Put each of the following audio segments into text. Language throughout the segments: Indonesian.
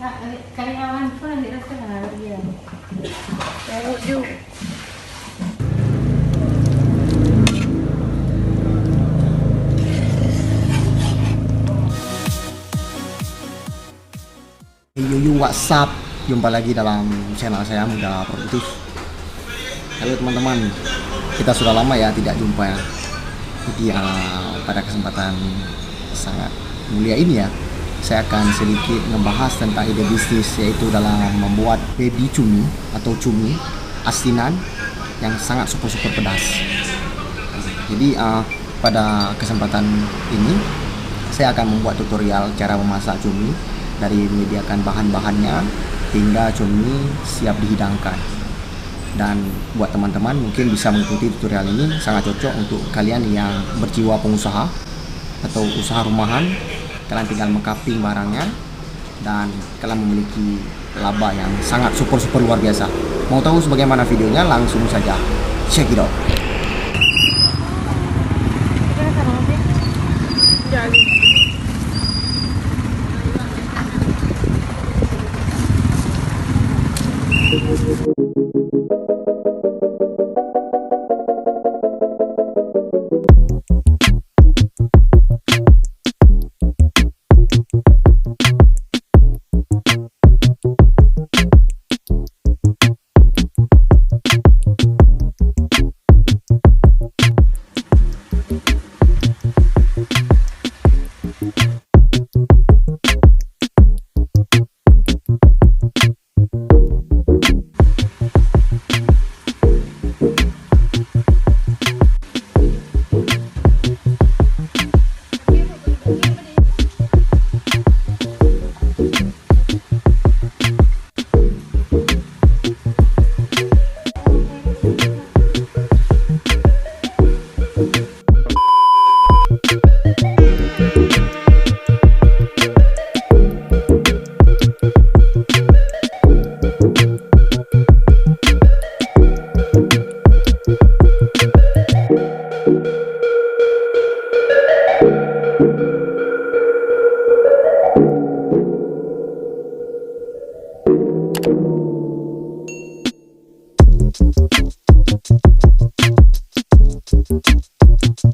Karyawan pun nanti rasa dia. Saya wujud. Yo WhatsApp, jumpa lagi dalam channel saya Muda Produktif. Halo teman-teman, kita sudah lama ya tidak jumpa ya. Jadi pada kesempatan sangat mulia ini ya, saya akan sedikit membahas tentang ide bisnis, yaitu dalam membuat baby cumi atau cumi asinan yang sangat super pedas. Jadi pada kesempatan ini saya akan membuat tutorial cara memasak cumi, dari menyediakan bahan-bahannya hingga cumi siap dihidangkan. Dan buat teman-teman mungkin bisa mengikuti tutorial ini, sangat cocok untuk kalian yang berjiwa pengusaha atau usaha rumahan. Kalian tinggal mengcutting barangnya dan kalian memiliki laba yang sangat super luar biasa. Mau tahu sebagaimana videonya? Langsung saja check it out.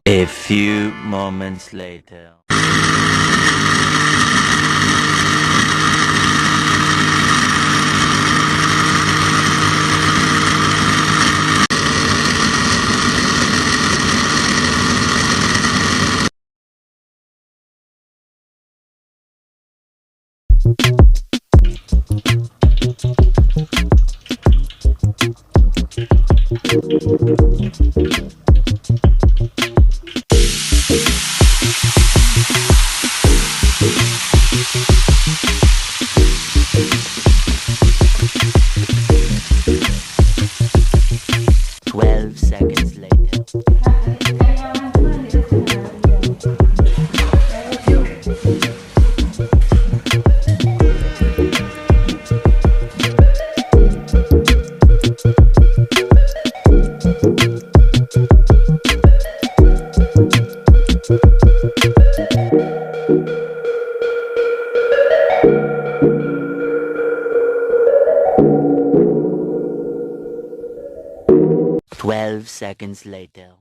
A few moments later. Seconds later.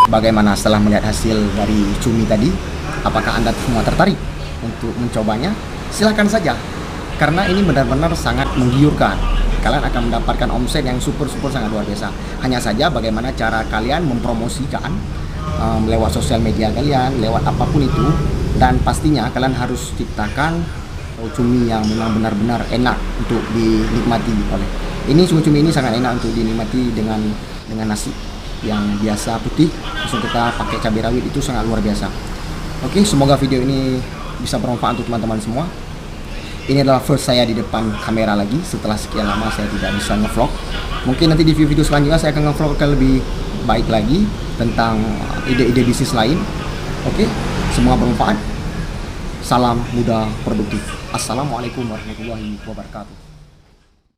Bagaimana setelah melihat hasil dari cumi tadi? Apakah Anda semua tertarik untuk mencobanya? Silahkan saja. karena ini benar-benar sangat menggiurkan. Kalian akan mendapatkan omset yang super sangat luar biasa. Hanya saja bagaimana cara kalian mempromosikan lewat sosial media kalian, lewat apapun itu, dan pastinya kalian harus ciptakan cumi yang memang benar-benar enak untuk dinikmati oleh. Ini cumi ini sangat enak untuk dinikmati dengan nasi yang biasa putih, langsung kita pakai cabai rawit, itu sangat luar biasa. Oke, semoga video ini bisa bermanfaat untuk teman-teman semua. Ini adalah first saya di depan kamera lagi setelah sekian lama saya tidak bisa ngevlog. Mungkin nanti di video selanjutnya saya akan ngevlog lebih baik lagi tentang ide-ide bisnis lain. Oke, semoga bermanfaat. Salam muda produktif. Assalamualaikum warahmatullahi wabarakatuh.